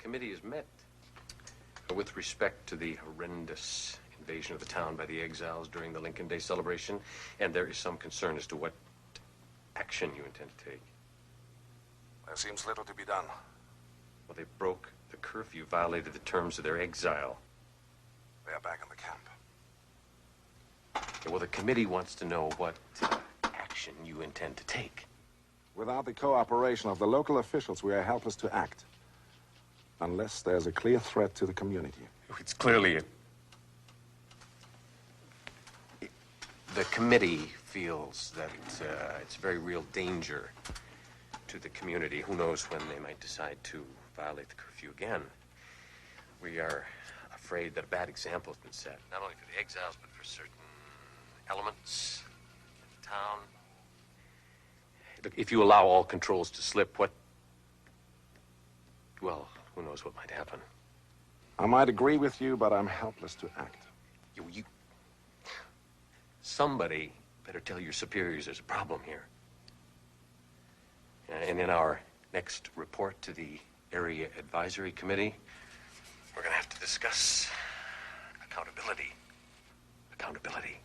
committee has met with respect to the horrendous invasion of the town by the exiles during the Lincoln Day celebration, and there is some concern as to what action you intend to take. There seems little to be done. Well, they broke the curfew, violated the terms of their exile. They are back in the camp. Yeah, well, the committee wants to know what action you intend to take. Without the cooperation of the local officials, we are helpless to act. Unless there's a clear threat to the community. It's clearly the committee feels that it's a very real danger to the community. Who knows when they might decide to violate the curfew again. We are afraid that a bad example has been set, not only for the exiles, but for certain elements in the town. Look, if you allow all controls to slip, well, who knows what might happen. I might agree with you, but I'm helpless to act. Somebody better tell your superiors there's a problem here. And in our next report to the Area Advisory Committee, we're going to have to discuss accountability. Accountability.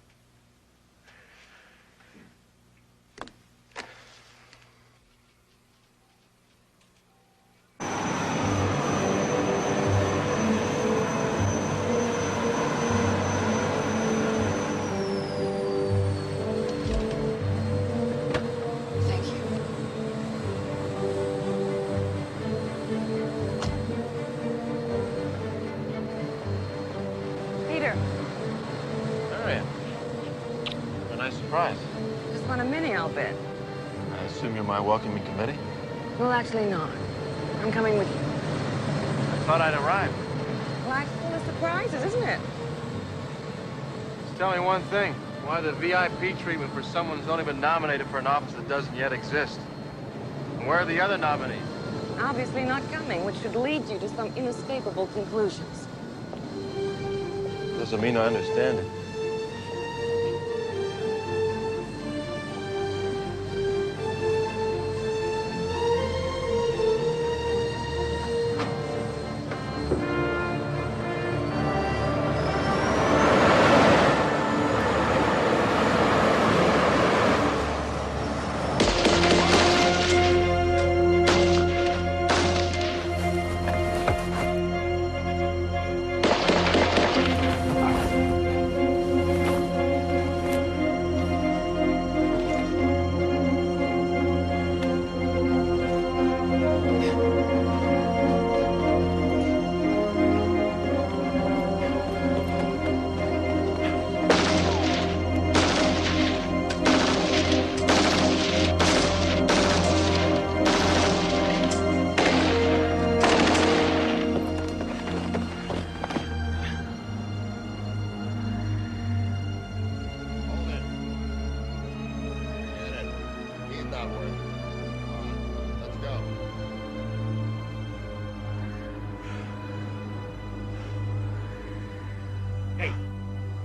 I assume you're my welcoming committee? Well, actually not. I'm coming with you. I thought I'd arrived. Life's full of surprises, isn't it? Just tell me one thing. Why the VIP treatment for someone who's only been nominated for an office that doesn't yet exist? And where are the other nominees? Obviously not coming, which should lead you to some inescapable conclusions. Doesn't mean I understand it.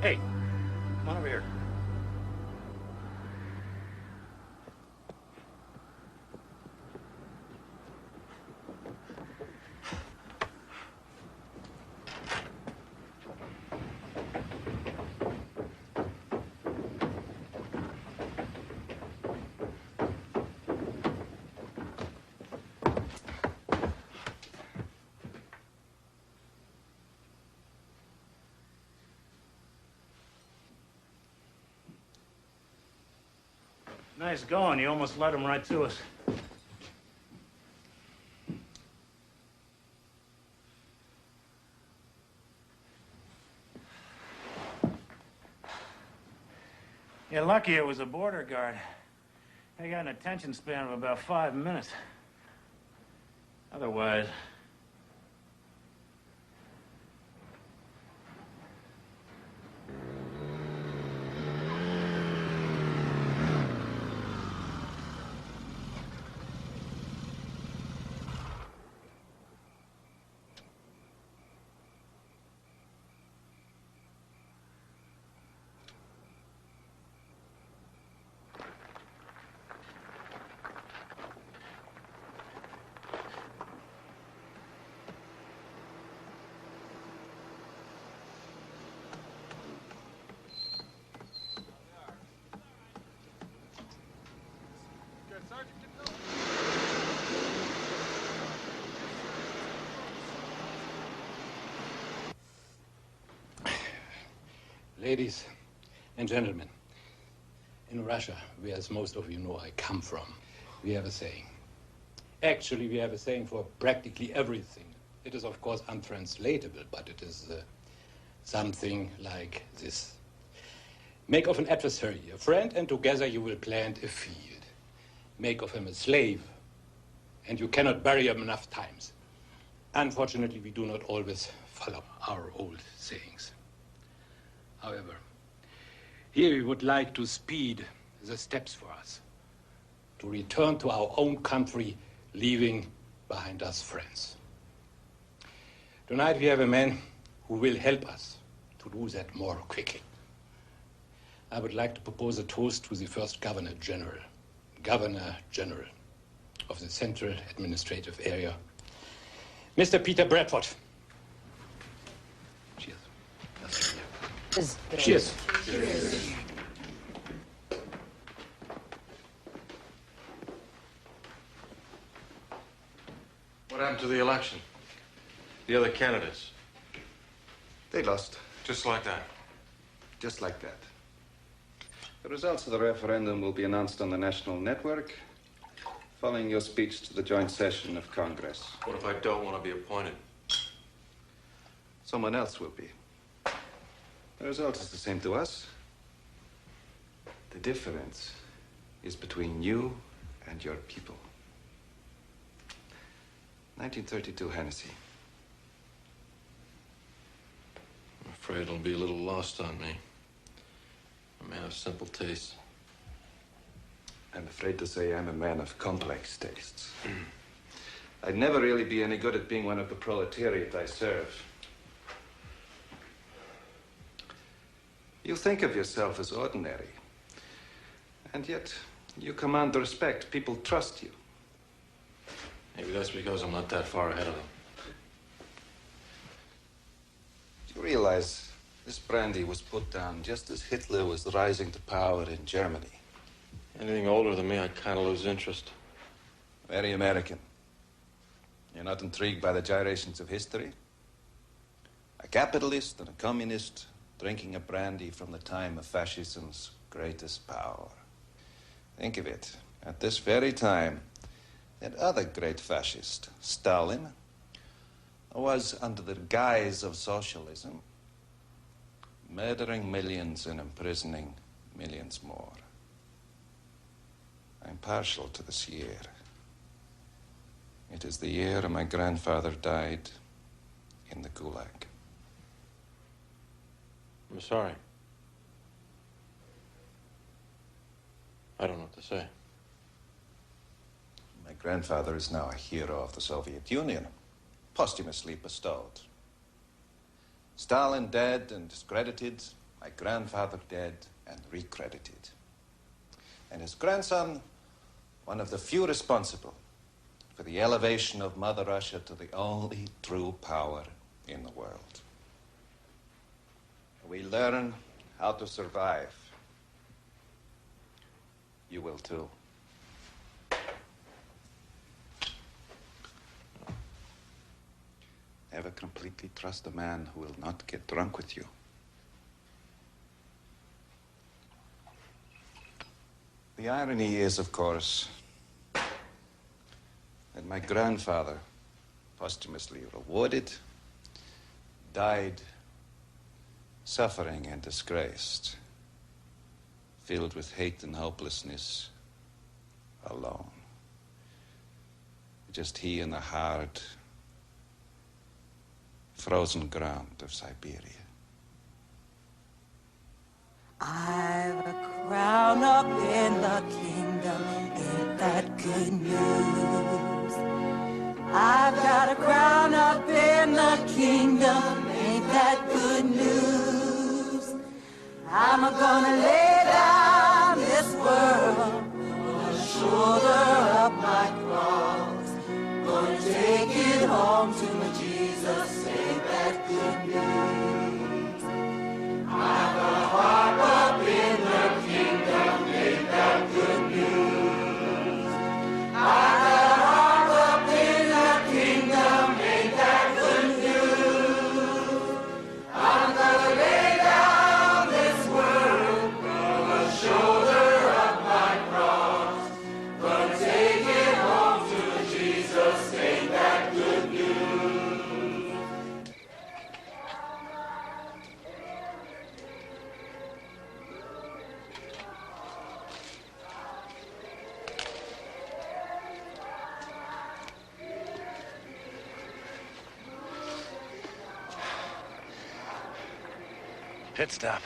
Hey, come on over here. Nice going. You almost led him right to us. You're lucky it was a border guard. They got an attention span of about 5 minutes. Otherwise... Ladies and gentlemen, in Russia, where, as most of you know, I come from, we have a saying. Actually, we have a saying for practically everything. It is, of course, untranslatable, but it is something like this. Make of an adversary a friend, and together you will plant a field. Make of him a slave, and you cannot bury him enough times. Unfortunately, we do not always follow our old sayings. However, here we would like to speed the steps for us, to return to our own country, leaving behind us friends. Tonight we have a man who will help us to do that more quickly. I would like to propose a toast to the first Governor General of the Central Administrative Area, Mr. Peter Bradford. Cheers. Cheers. Cheers. What happened to the election? The other candidates? They lost. Just like that? Just like that. The results of the referendum will be announced on the national network following your speech to the joint session of Congress. What if I don't want to be appointed? Someone else will be. The result is the same to us. The difference is between you and your people. 1932 Hennessy. I'm afraid it'll be a little lost on me. A man of simple tastes. I'm afraid to say I'm a man of complex tastes. I'd never really be any good at being one of the proletariat I serve. You think of yourself as ordinary, and yet you command respect. People trust you. Maybe that's because I'm not that far ahead of them. Do you realize this brandy was put down just as Hitler was rising to power in Germany? Anything older than me, I kind of lose interest. Very American. You're not intrigued by the gyrations of history? A capitalist and a communist drinking a brandy from the time of fascism's greatest power. Think of it. At this very time, that other great fascist, Stalin, was under the guise of socialism, murdering millions and imprisoning millions more. I'm partial to this year. It is the year my grandfather died in the Gulag. I'm sorry. I don't know what to say. My grandfather is now a hero of the Soviet Union, posthumously bestowed. Stalin dead and discredited, my grandfather dead and recredited. And his grandson, one of the few responsible for the elevation of Mother Russia to the only true power in the world. We learn how to survive. You will too. Never completely trust a man who will not get drunk with you. The irony is, of course, that my grandfather, posthumously rewarded, died suffering and disgraced, filled with hate and hopelessness, alone. Just he in the hard, frozen ground of Siberia. I've a crown up in the kingdom, ain't that good news? I've got a crown up in the kingdom, ain't that good news? I'm gonna lay down this world, gonna shoulder up my cross, gonna take it home to my Jesus, ain't that good news? I've a heart up in the kingdom, ain't that good news? I've got a heart up in the kingdom, ain't that good news? I'm gonna lay down Pit stop.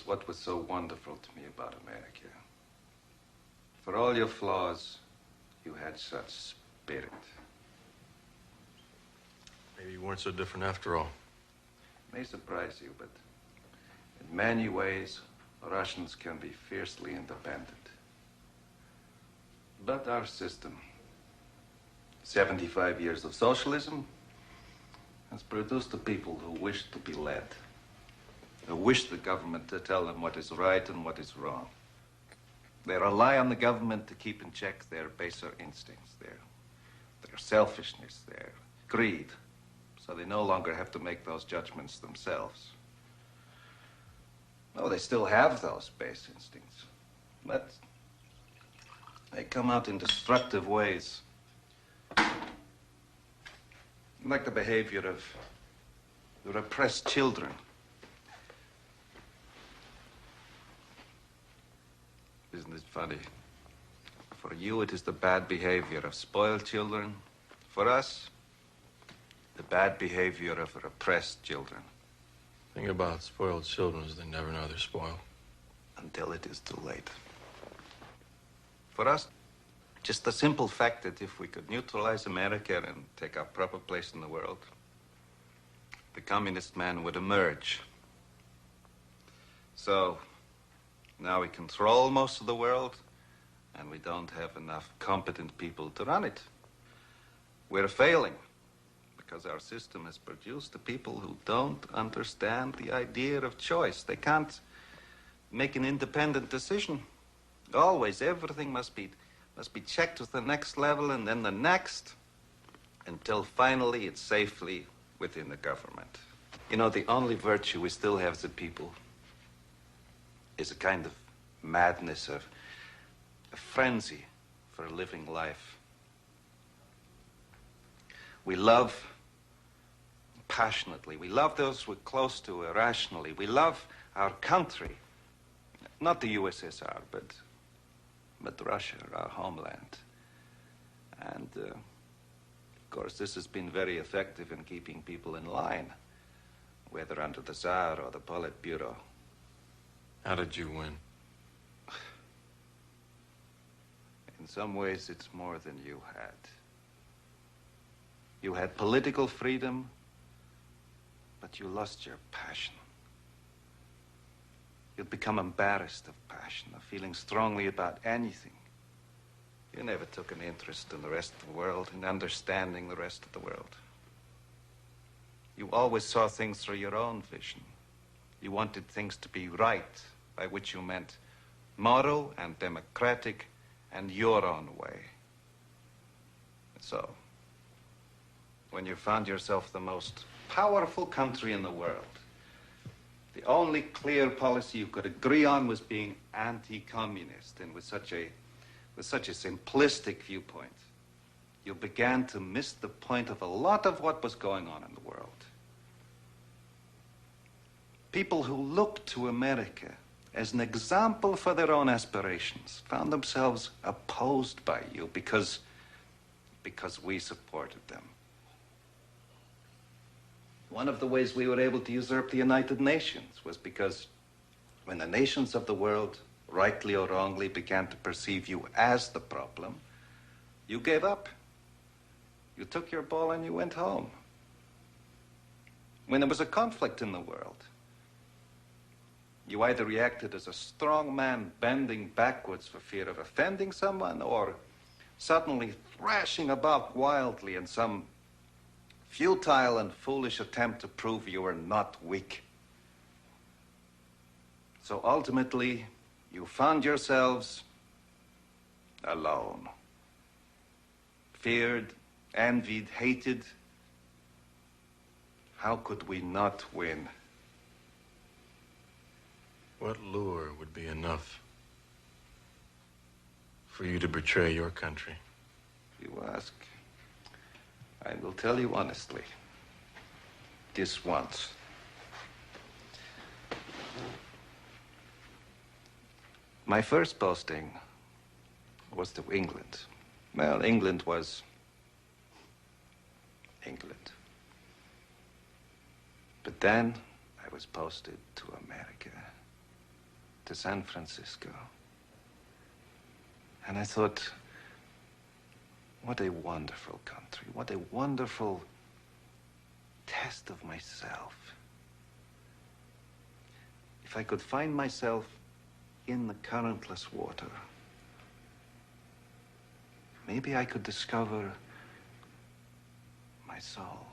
What was so wonderful to me about America. For all your flaws, you had such spirit. Maybe you weren't so different after all. It may surprise you, but in many ways, Russians can be fiercely independent. But our system, 75 years of socialism, has produced a people who wish to be led. Who wish the government to tell them what is right and what is wrong. They rely on the government to keep in check their baser instincts, their selfishness, their greed, so they no longer have to make those judgments themselves. No, they still have those base instincts, but they come out in destructive ways. Like the behavior of the repressed children. Isn't it funny? For you, it is the bad behavior of spoiled children. For us, the bad behavior of repressed children. The thing about spoiled children is they never know they're spoiled. Until it is too late. For us, just the simple fact that if we could neutralize America and take our proper place in the world, the communist man would emerge. So, now we control most of the world, and we don't have enough competent people to run it. We're failing, because our system has produced the people who don't understand the idea of choice. They can't make an independent decision. Always, everything must be checked to the next level and then the next, until finally it's safely within the government. You know, the only virtue we still have as a people is a kind of madness, of a frenzy for living life. We love passionately. We love those we're close to irrationally. We love our country. Not the USSR, but Russia, our homeland. And, of course, this has been very effective in keeping people in line, whether under the Tsar or the Politburo. How did you win? In some ways, it's more than you had. You had political freedom, but you lost your passion. You'd become embarrassed of passion, of feeling strongly about anything. You never took an interest in the rest of the world, in understanding the rest of the world. You always saw things through your own vision. You wanted things to be right, by which you meant moral and democratic and your own way. So, when you found yourself the most powerful country in the world, the only clear policy you could agree on was being anti-communist, and with such a simplistic viewpoint, you began to miss the point of a lot of what was going on in the world. People who looked to America as an example for their own aspirations found themselves opposed by you because because we supported them. One of the ways we were able to usurp the United Nations was because when the nations of the world, rightly or wrongly, began to perceive you as the problem, you gave up. You took your ball and you went home. When there was a conflict in the world, you either reacted as a strong man bending backwards for fear of offending someone, or suddenly thrashing about wildly in some futile and foolish attempt to prove you were not weak. So ultimately, you found yourselves alone. Feared, envied, hated. How could we not win? What lure would be enough for you to betray your country? If you ask, I will tell you honestly. This once. My first posting was to England. Well, England was England. But then I was posted to America, to San Francisco. And I thought, what a wonderful country, what a wonderful test of myself. If I could find myself in the currentless water, maybe I could discover my soul.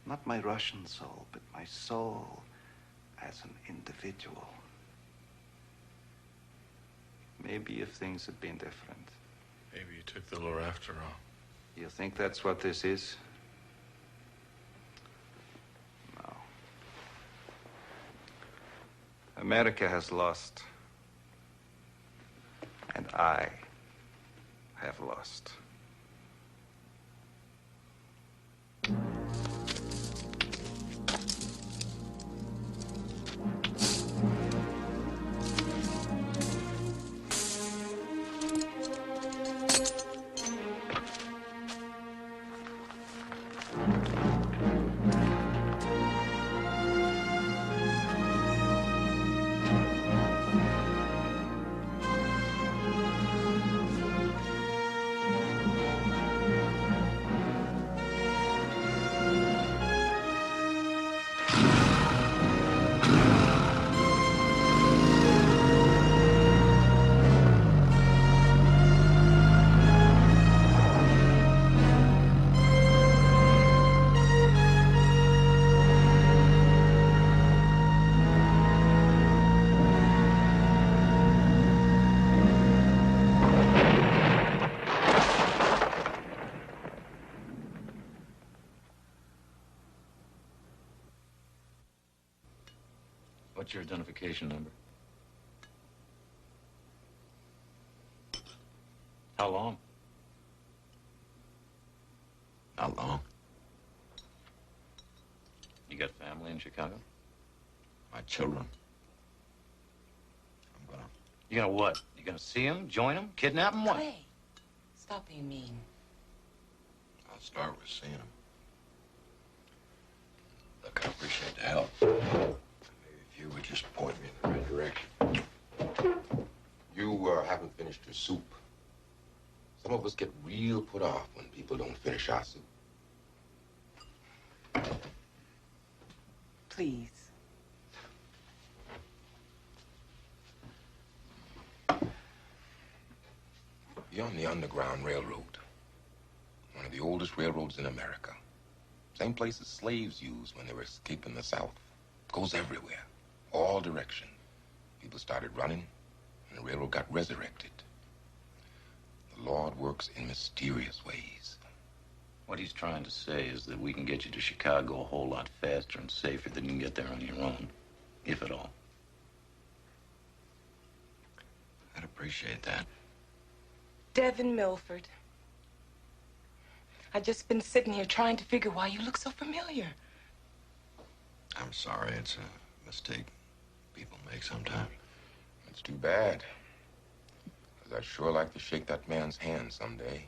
Not my Russian soul, but my soul as an individual. Maybe if things had been different. Maybe you took the lure after all. You think that's what this is? No. America has lost. And I have lost. What's your identification number? How long? How long? You got family in Chicago? My children. You gonna what? You gonna see them, join them, kidnap them, what? Clay, stop being mean. I'll start with seeing them. Look, I appreciate the help. Maybe if you would just point me in the right direction. You haven't finished your soup. Some of us get real put off when people don't finish our soup. Please. You're on the Underground Railroad. One of the oldest railroads in America. Same place as slaves used when they were escaping the South. Goes everywhere, all directions. People started running, and the railroad got resurrected. The Lord works in mysterious ways. What he's trying to say is that we can get you to Chicago a whole lot faster and safer than you can get there on your own, if at all. I'd appreciate that. Devin Milford. I've just been sitting here trying to figure why you look so familiar. I'm sorry, it's a mistake people make sometimes. It's too bad. 'Cause I'd sure like to shake that man's hand someday.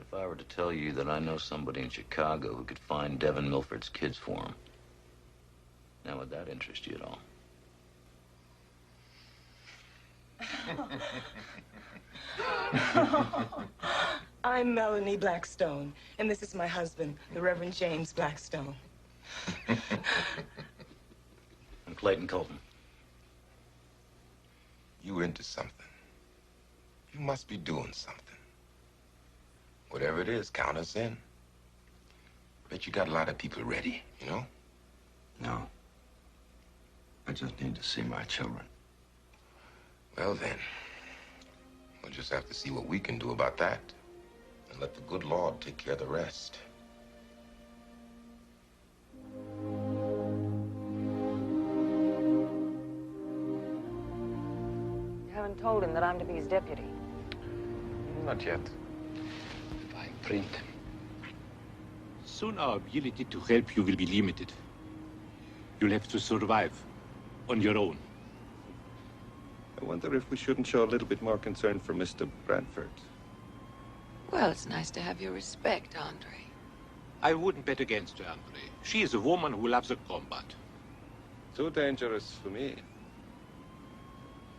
if I were to tell you that I know somebody in Chicago who could find Devin Milford's kids for him, now would that interest you at all? I'm Melanie Blackstone, and this is my husband, the Reverend James Blackstone. And Clayton Colton. You into something. You must be doing something. Whatever it is, count us in. Bet you got a lot of people ready, you know? No. I just need to see my children. Well, then, we'll just have to see what we can do about that. And let the good Lord take care of the rest. You haven't told him that I'm to be his deputy. Not yet. Fine print. Soon our ability to help you will be limited. You'll have to survive on your own. I wonder if we shouldn't show a little bit more concern for Mr. Bradford. Well, it's nice to have your respect, Andre. I wouldn't bet against her, Andre. She is a woman who loves a combat. Too dangerous for me.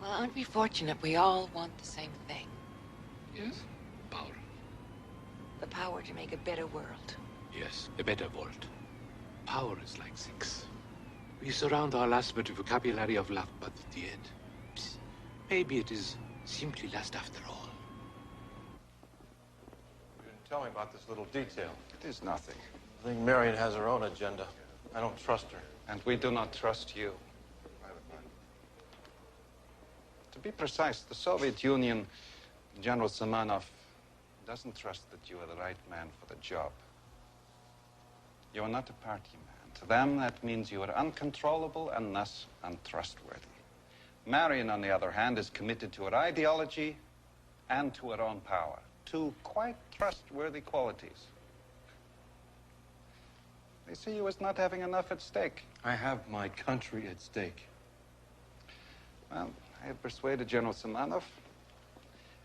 Well, aren't we fortunate we all want the same thing? Yes, power. The power to make a better world. Yes, a better world. Power is like sex. We surround our lust with a vocabulary of love, but at the end, maybe it is simply lust after all. You didn't tell me about this little detail. It is nothing. I think Marion has her own agenda. I don't trust her. And we do not trust you. To be precise, the Soviet Union, General Semenov, doesn't trust that you are the right man for the job. You are not a party man. To them, that means you are uncontrollable and thus untrustworthy. Marion, on the other hand, is committed to her ideology and to her own power. Two quite trustworthy qualities. They see you as not having enough at stake. I have my country at stake. Well, I have persuaded General Semenov,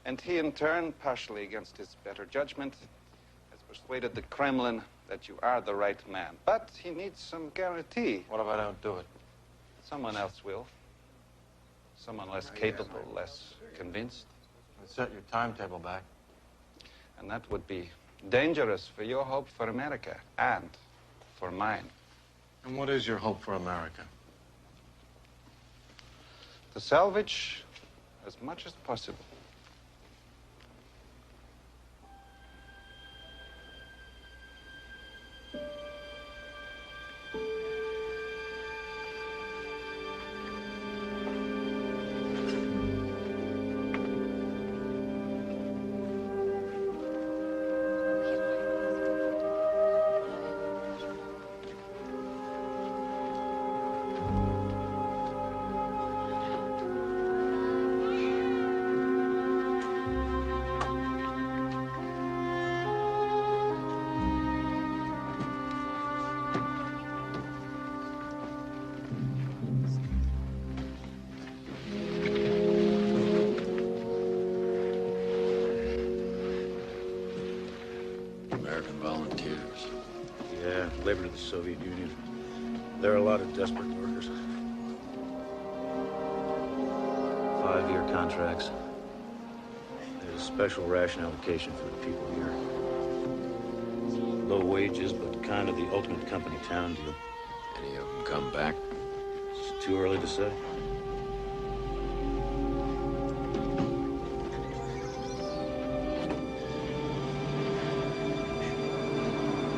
and he, in turn, partially against his better judgment, has persuaded the Kremlin that you are the right man. But he needs some guarantee. What if I don't do it? Someone else will. Someone less capable, less convinced. Set your timetable back. And that would be dangerous for your hope for America and for mine. And what is your hope for America? To salvage as much as possible. Labor to the Soviet Union. There are a lot of desperate workers. 5-year contracts. There's a special ration allocation for the people here. Low wages, but kind of the ultimate company town deal. Any of them come back? It's too early to say.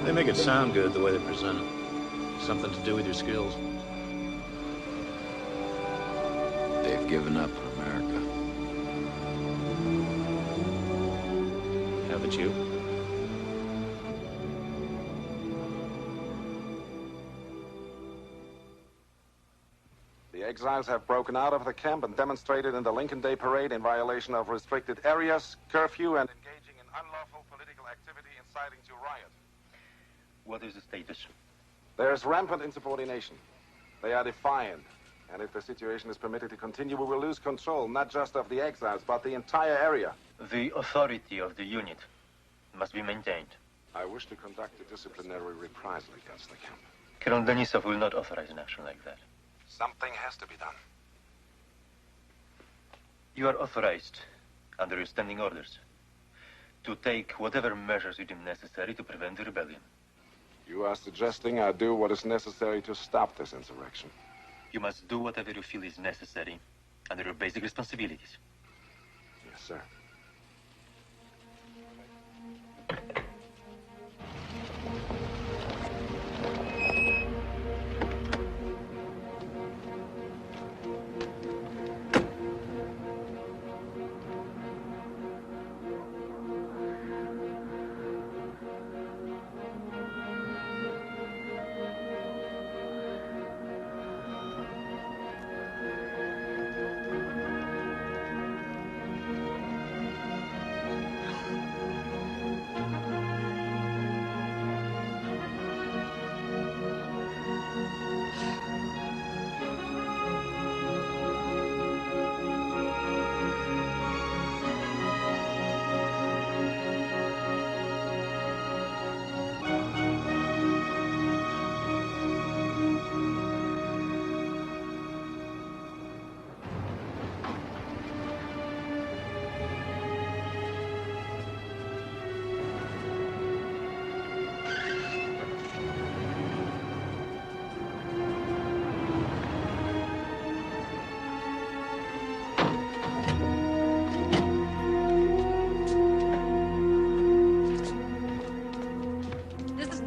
They make it sound good the way they present it. Something to do with your skills. They've given up on America. Haven't you? The exiles have broken out of the camp and demonstrated in the Lincoln Day Parade in violation of restricted areas, curfew, and engaging in unlawful political activity inciting to riot. What is the status? There's rampant insubordination. They are defiant. And if the situation is permitted to continue, we will lose control, not just of the exiles, but the entire area. The authority of the unit. must be maintained. I wish to conduct a disciplinary reprisal against the camp. Colonel Denisov will not authorize an action like that. Something has to be done. You are authorized, under your standing orders, to take whatever measures you deem necessary to prevent the rebellion. You are suggesting I do what is necessary to stop this insurrection. You must do whatever you feel is necessary under your basic responsibilities. Yes, sir.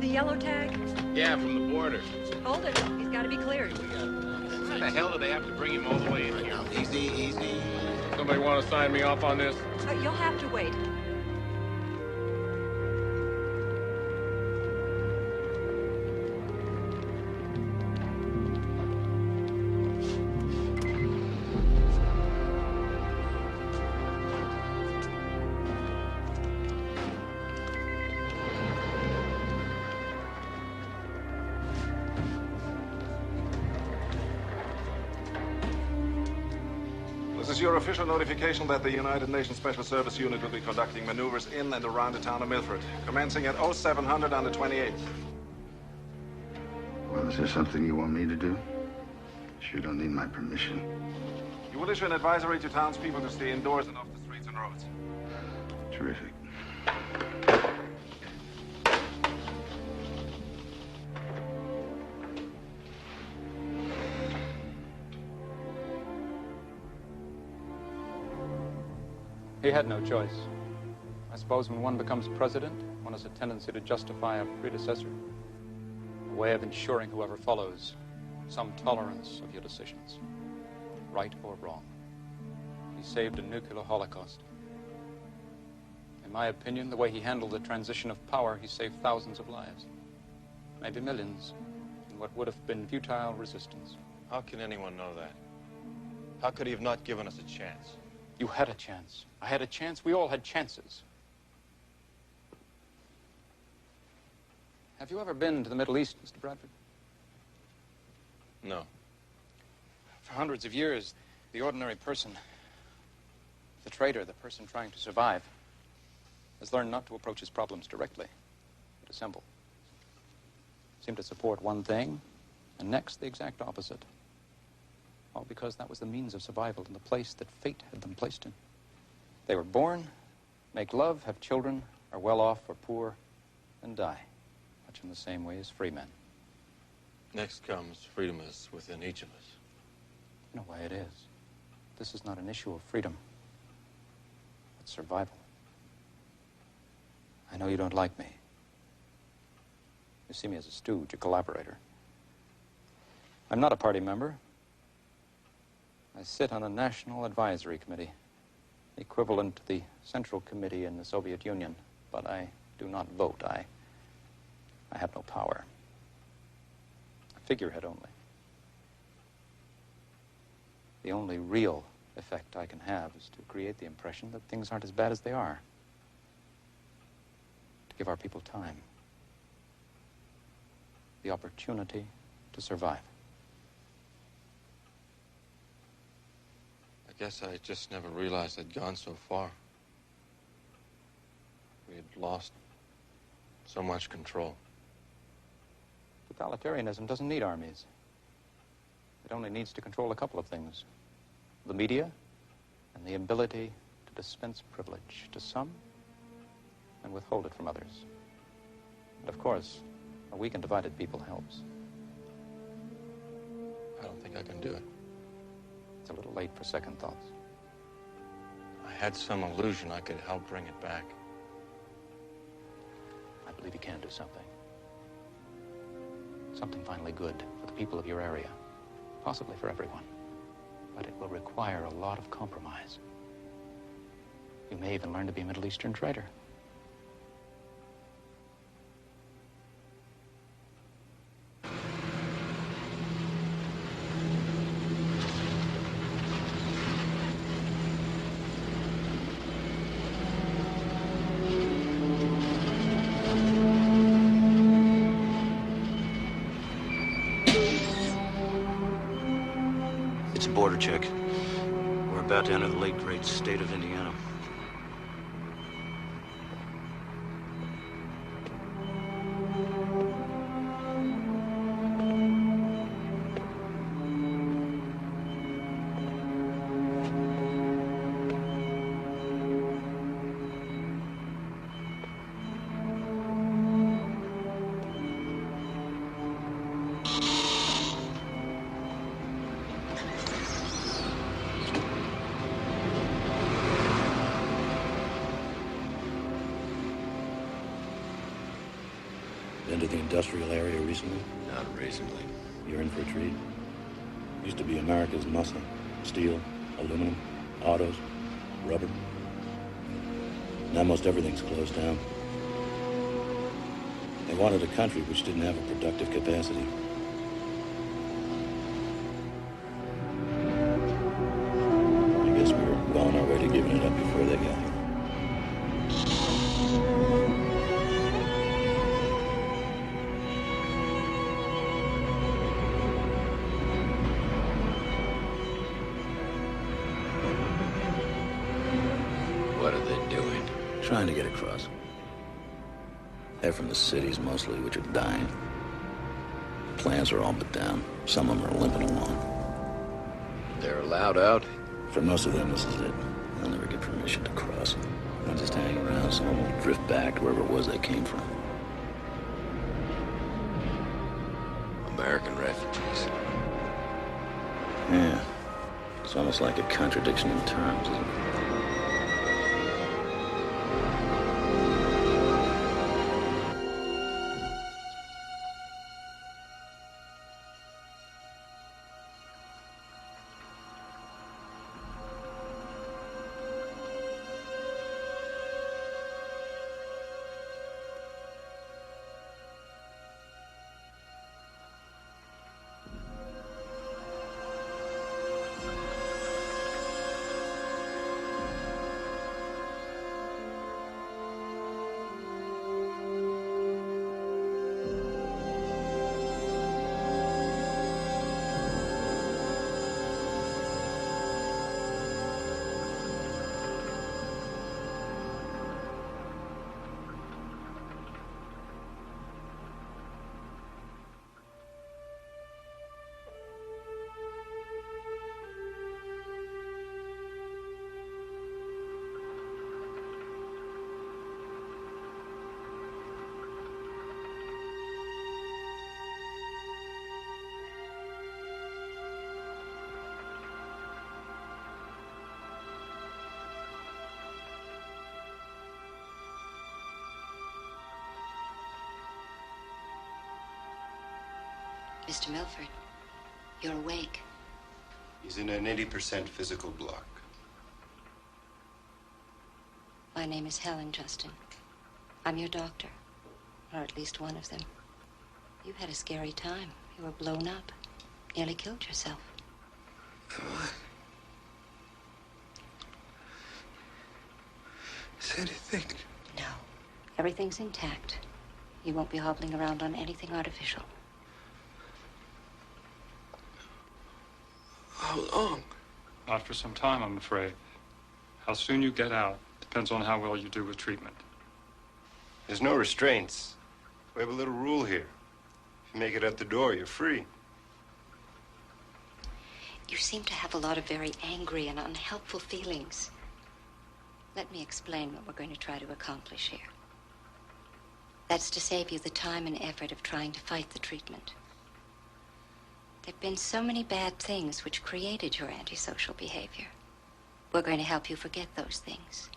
Yellow tag? Yeah, from the border. Hold it. He's got to be cleared. Why the hell do they have to bring him all the way in here? Easy, easy. Somebody want to sign me off on this? You'll have to wait. This is your official notification that the United Nations Special Service Unit will be conducting maneuvers in and around the town of Milford, commencing at 0700 on the 28th. Well, is there something you want me to do? Sure don't need my permission. You will issue an advisory to townspeople to stay indoors and off the streets and roads. Terrific. He had no choice. I suppose when one becomes president, one has a tendency to justify a predecessor. A way of ensuring whoever follows some tolerance of your decisions, right or wrong. He saved a nuclear holocaust. In my opinion, the way he handled the transition of power, he saved thousands of lives. Maybe millions, in what would have been futile resistance. How can anyone know that? How could he have not given us a chance? You had a chance. I had a chance. We all had chances. Have you ever been to the Middle East, Mr. Bradford? No. For hundreds of years, the ordinary person, the trader, the person trying to survive, has learned not to approach his problems directly, but assemble. Seem to support one thing, and next the exact opposite. All because that was the means of survival in the place that fate had them placed in. They were born, make love, have children, are well off or poor, and die, much in the same way as free men. Next comes freedom is within each of us. In a way it is. This is not an issue of freedom. It's survival. I know you don't like me. You see me as a stooge, a collaborator. I'm not a party member. I sit on a National Advisory Committee, equivalent to the Central Committee in the Soviet Union, but I do not vote. I have no power. A figurehead only. The only real effect I can have is to create the impression that things aren't as bad as they are. To give our people time. The opportunity to survive. I guess I just never realized I'd gone so far. We had lost so much control. Totalitarianism doesn't need armies. It only needs to control a couple of things. The media and the ability to dispense privilege to some and withhold it from others. And of course, a weak and divided people helps. I don't think I can do it. It's a little late for second thoughts. I had some illusion I could help bring it back. I believe you can do something. Something finally good for the people of your area. Possibly for everyone. But it will require a lot of compromise. You may even learn to be a Middle Eastern trader. It's a border check. We're about to enter the late great state of Indiana. Been to the industrial area recently? Not recently. You're in for a treat. Used to be America's muscle. Steel, aluminum, autos, rubber. Now most everything's closed down. They wanted a country which didn't have a productive capacity. I guess we were well on our way to giving it up before they got here. Trying to get across. They're from the cities mostly, which are dying. Plans are all but down. Some of them are limping along. They're allowed out? For most of them, this is it. They'll never get permission to cross. They'll just hang around. Some of them will drift back to wherever it was they came from. American refugees. Yeah. It's almost like a contradiction in terms, isn't it? Mr. Milford, you're awake. He's in an 80% physical block. My name is Helen, Justin. I'm your doctor, or at least one of them. You had a scary time. You were blown up. Nearly killed yourself. What? Is anything? No. Everything's intact. You won't be hobbling around on anything artificial. How long? Not for some time, I'm afraid. How soon you get out depends on how well you do with treatment. There's no restraints. We have a little rule here. If you make it out the door, you're free. You seem to have a lot of very angry and unhelpful feelings. Let me explain what we're going to try to accomplish here. That's to save you the time and effort of trying to fight the treatment. There've been so many bad things which created your antisocial behavior. We're going to help you forget those things.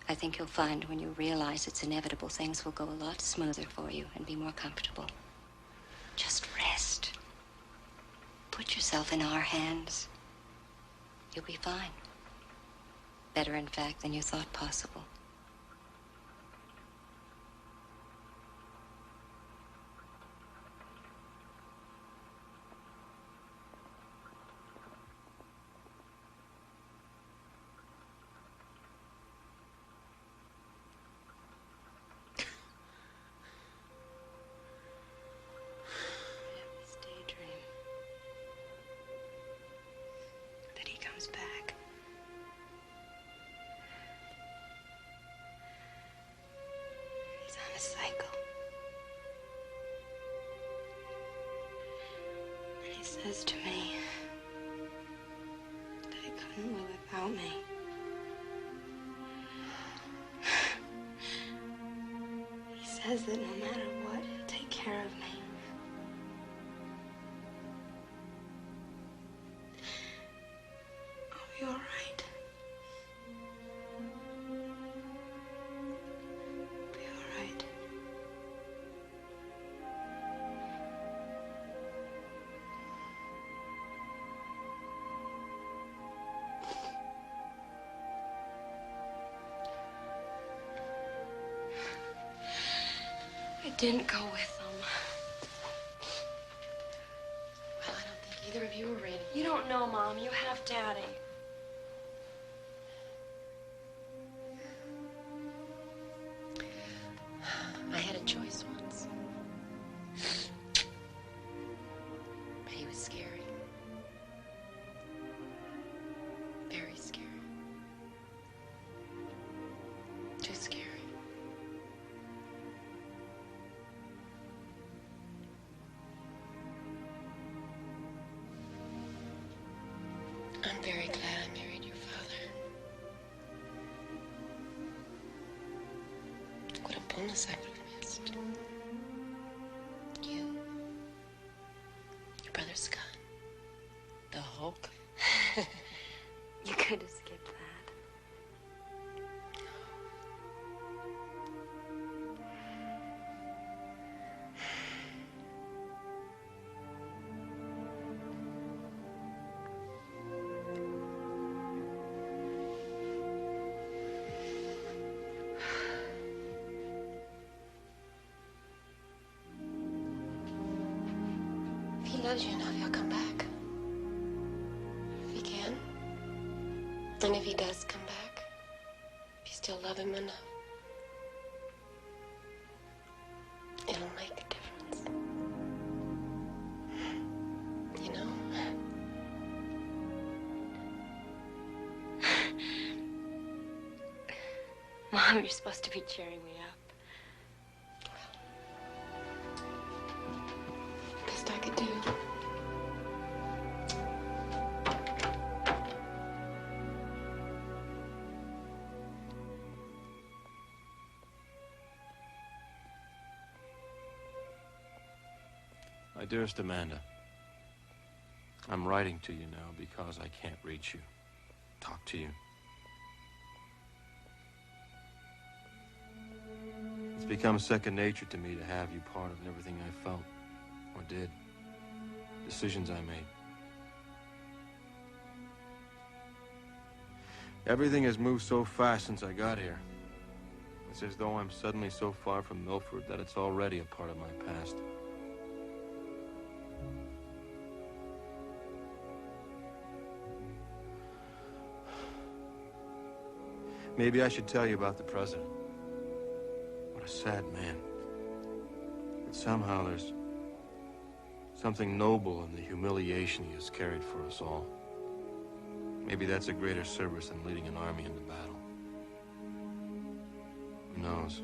I think you'll find when you realize it's inevitable, things will go a lot smoother for you and be more comfortable. Just rest. Put yourself in our hands. You'll be fine. Better, in fact, than you thought possible. Back. He's on a cycle. And he says to me that he couldn't live without me. He says that no matter what, he'll take care of me. You're all right. Be all right. I didn't go with them. Well, I don't think either of you are ready. You don't know, Mom. You have Daddy. I had a choice once. But he was scary. Very scary. Too scary. I'm very glad I married your father. What a bonus I would have missed. You. Your brother Scott. The Hulk. You could have skipped that. If he loves you enough, he'll come back. If he can. And if he does come back, if you still love him enough, it'll make a difference. You know? Mom, you're supposed to be cheering me up. Best I could do. My dearest Amanda, I'm writing to you now because I can't reach you, talk to you. It's become second nature to me to have you part of everything I felt or did, decisions I made. Everything has moved so fast since I got here. It's as though I'm suddenly so far from Milford that it's already a part of my past. Maybe I should tell you about the president. What a sad man. But somehow there's something noble in the humiliation he has carried for us all. Maybe that's a greater service than leading an army into battle. Who knows?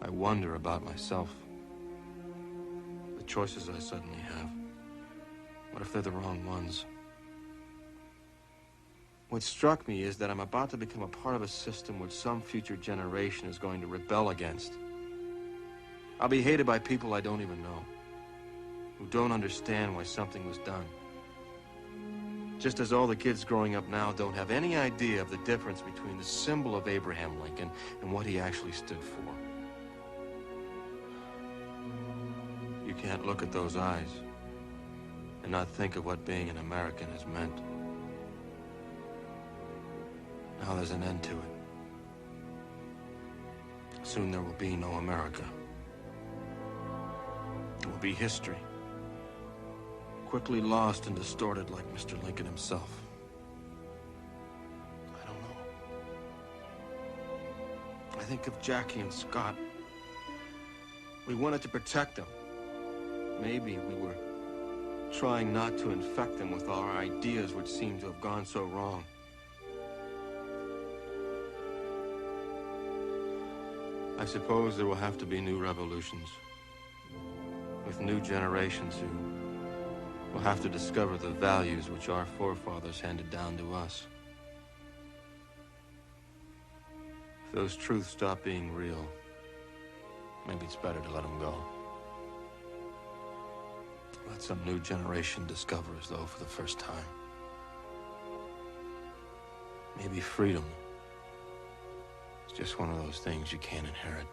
I wonder about myself. The choices I suddenly have. What if they're the wrong ones? What struck me is that I'm about to become a part of a system which some future generation is going to rebel against. I'll be hated by people I don't even know, who don't understand why something was done. Just as all the kids growing up now don't have any idea of the difference between the symbol of Abraham Lincoln and what he actually stood for. You can't look at those eyes and not think of what being an American has meant. Now there's an end to it. Soon there will be no America. It will be history. Quickly lost and distorted like Mr. Lincoln himself. I don't know. I think of Jackie and Scott. We wanted to protect them. Maybe we were trying not to infect them with our ideas which seem to have gone so wrong. I suppose there will have to be new revolutions, with new generations who will have to discover the values which our forefathers handed down to us. If those truths stop being real, maybe it's better to let them go. Let some new generation discover as though for the first time. Maybe freedom is just one of those things you can't inherit.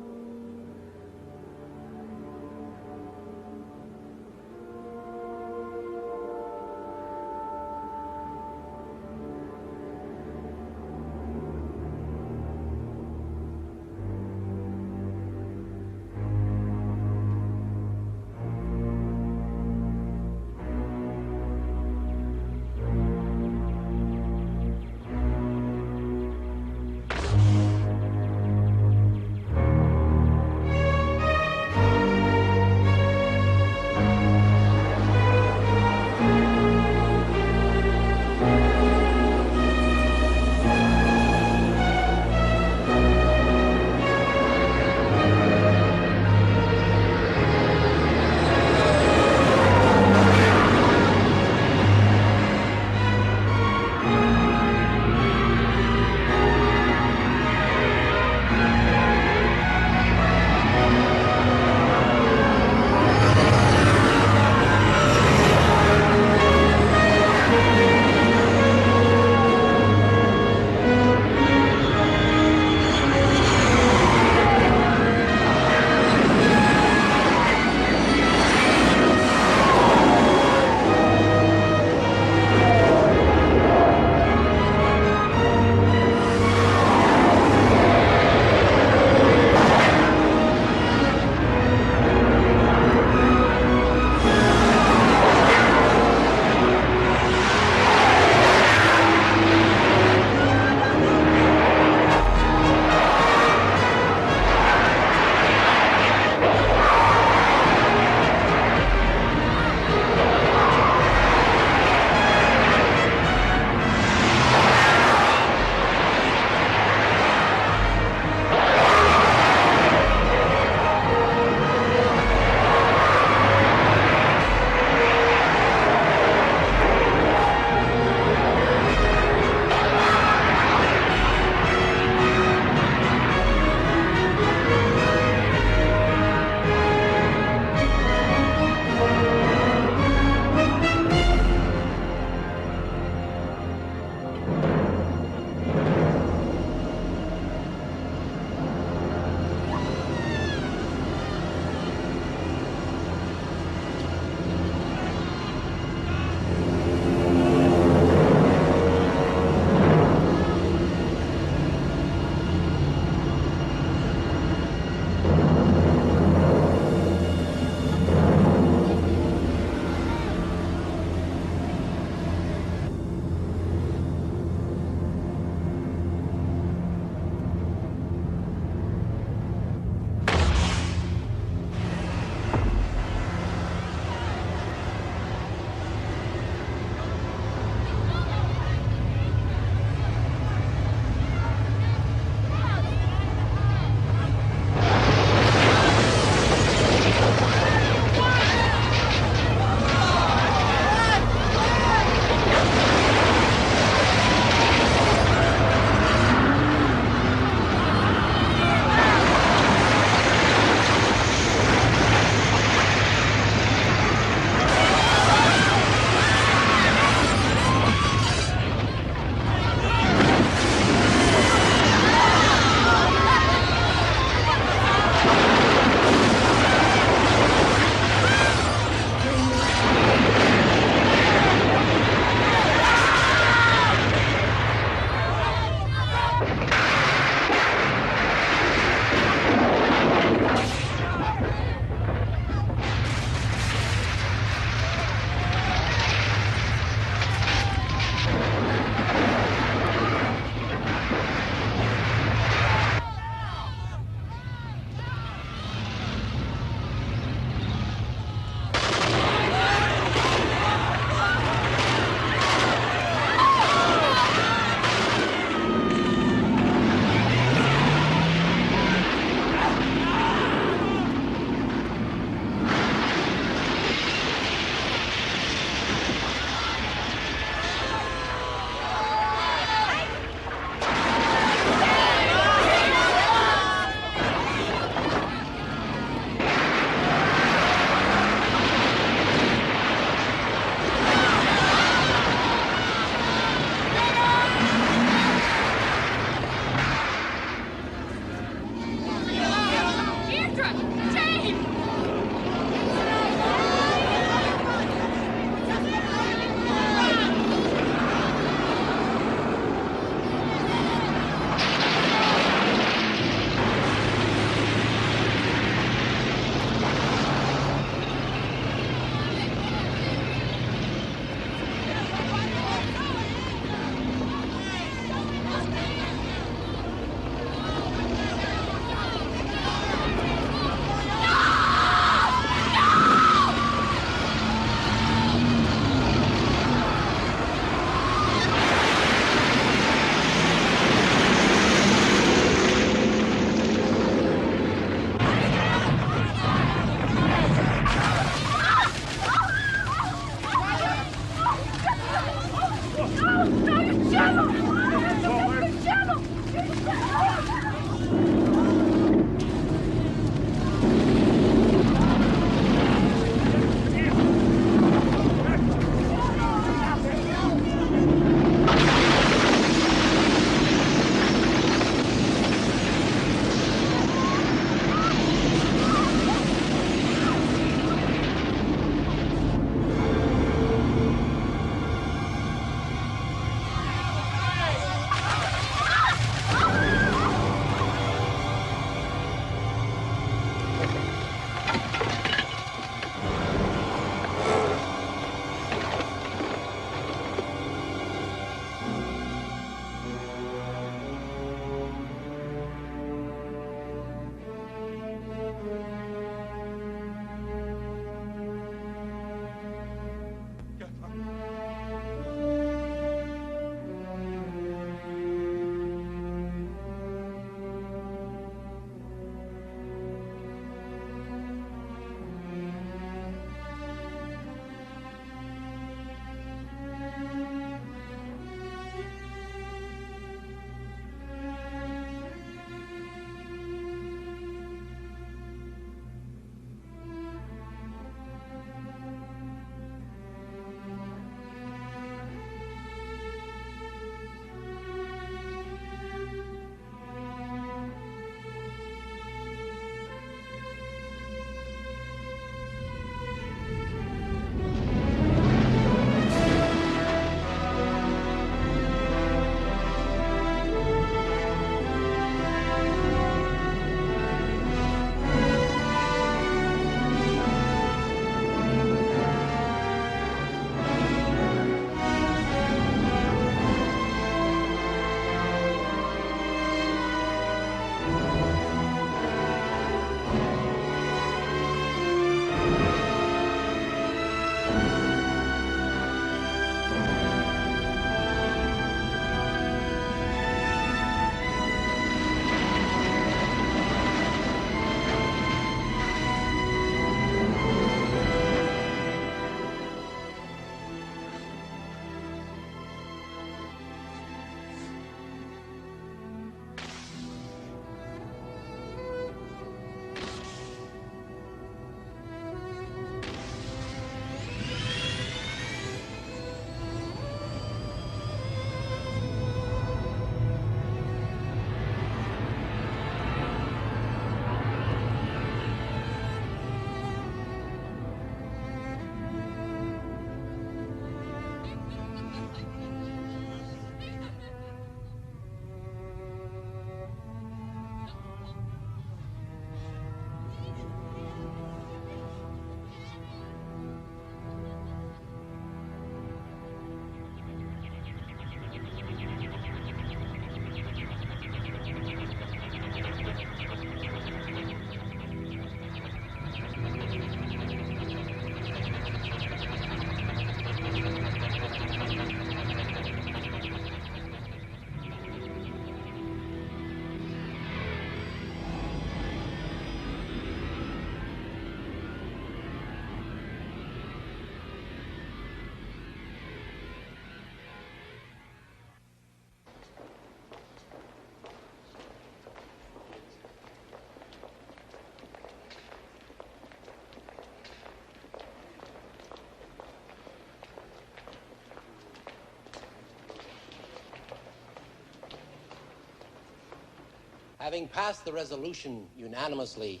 Having passed the resolution unanimously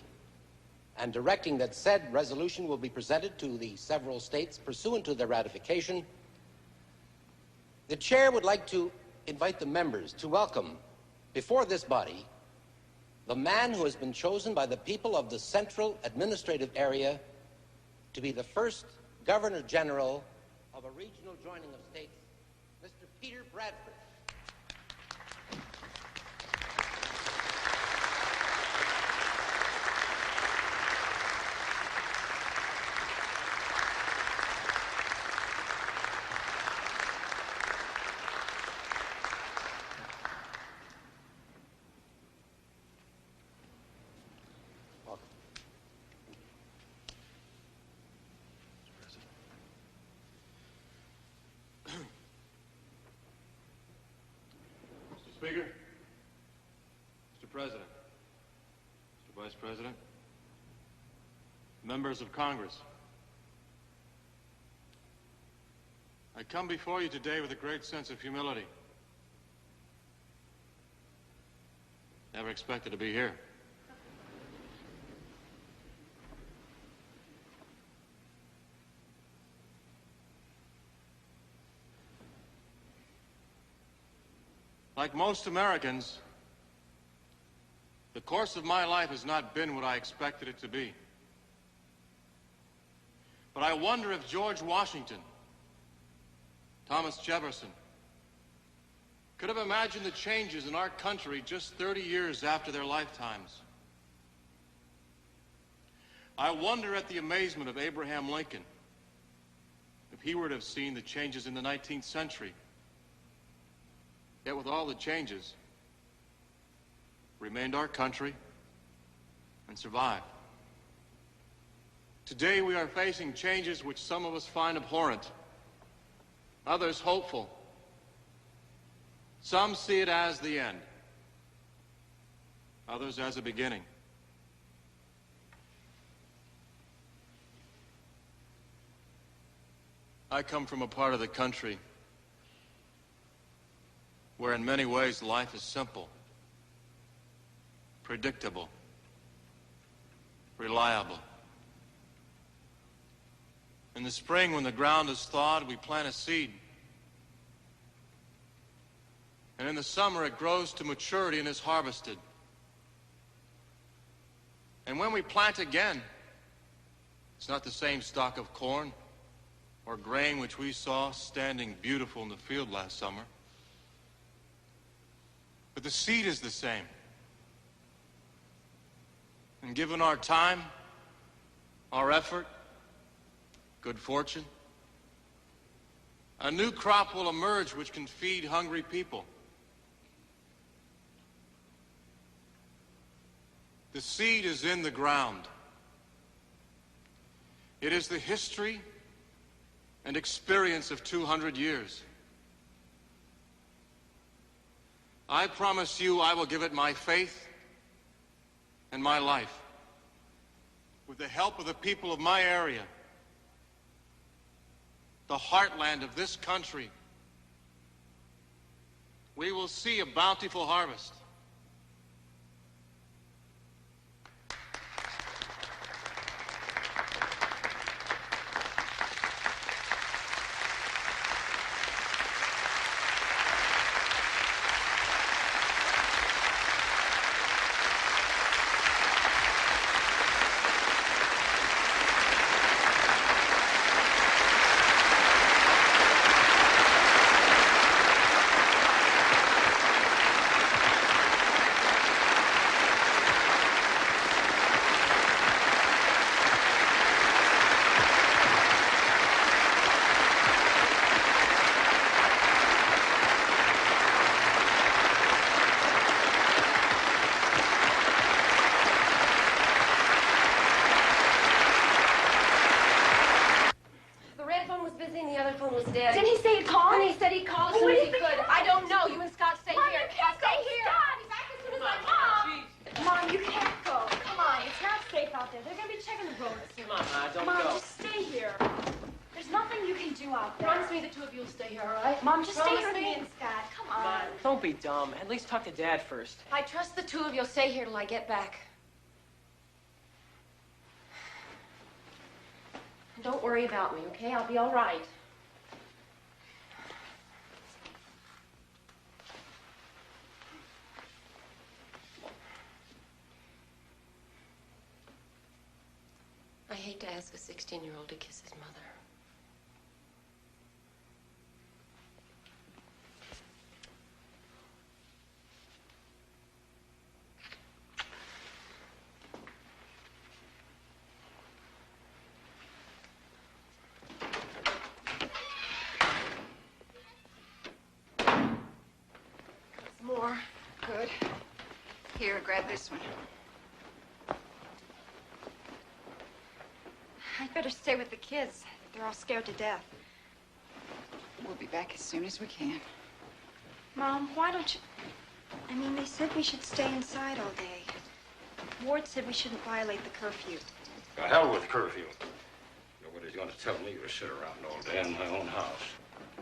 and directing that said resolution will be presented to the several states pursuant to their ratification, the chair would like to invite the members to welcome before this body the man who has been chosen by the people of the Central Administrative Area to be the first Governor General of a regional joining of states, Mr. Peter Bradford. Speaker, Mr. President, Mr. Vice President, members of Congress, I come before you today with a great sense of humility. Never expected to be here. Like most Americans, the course of my life has not been what I expected it to be. But I wonder if George Washington, Thomas Jefferson, could have imagined the changes in our country just 30 years after their lifetimes. I wonder at the amazement of Abraham Lincoln, if he were to have seen the changes in the 19th century. Yet with all the changes, remained our country and survived. Today we are facing changes which some of us find abhorrent, others hopeful. Some see it as the end, others as a beginning. I come from a part of the country where in many ways life is simple, predictable, reliable. In the spring, when the ground is thawed, we plant a seed. And in the summer, it grows to maturity and is harvested. And when we plant again, it's not the same stalk of corn or grain which we saw standing beautiful in the field last summer. But the seed is the same. And given our time, our effort, good fortune, a new crop will emerge which can feed hungry people. The seed is in the ground. It is the history and experience of 200 years. I promise you I will give it my faith and my life. With the help of the people of my area, the heartland of this country, we will see a bountiful harvest. of you will stay here, all right? Mom, just stay Promise here with me? me and Scott. Come on. Don't be dumb. At least talk to Dad first. I trust the two of you will stay here till I get back. And don't worry about me, okay? I'll be all right. I hate to ask a 16-year-old to kiss his mother. More. Good. Here, grab this one. I'd better stay with the kids. They're all scared to death. We'll be back as soon as we can. Mom, why don't you... I mean, they said we should stay inside all day. Ward said we shouldn't violate the curfew. The hell with curfew. Nobody's going to tell me to sit around all day in my own house.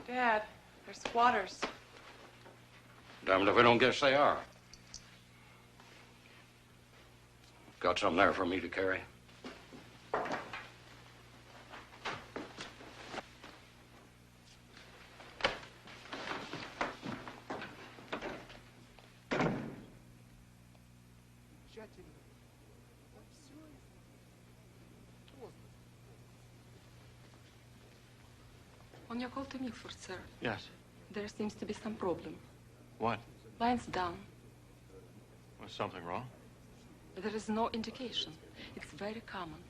Dad, they're squatters. Damned if I don't guess they are. Got something there for me to carry? On your call to Milford, sir, Yes. there seems to be some problem. What? Line's down. Was something wrong? There is no indication. It's very common.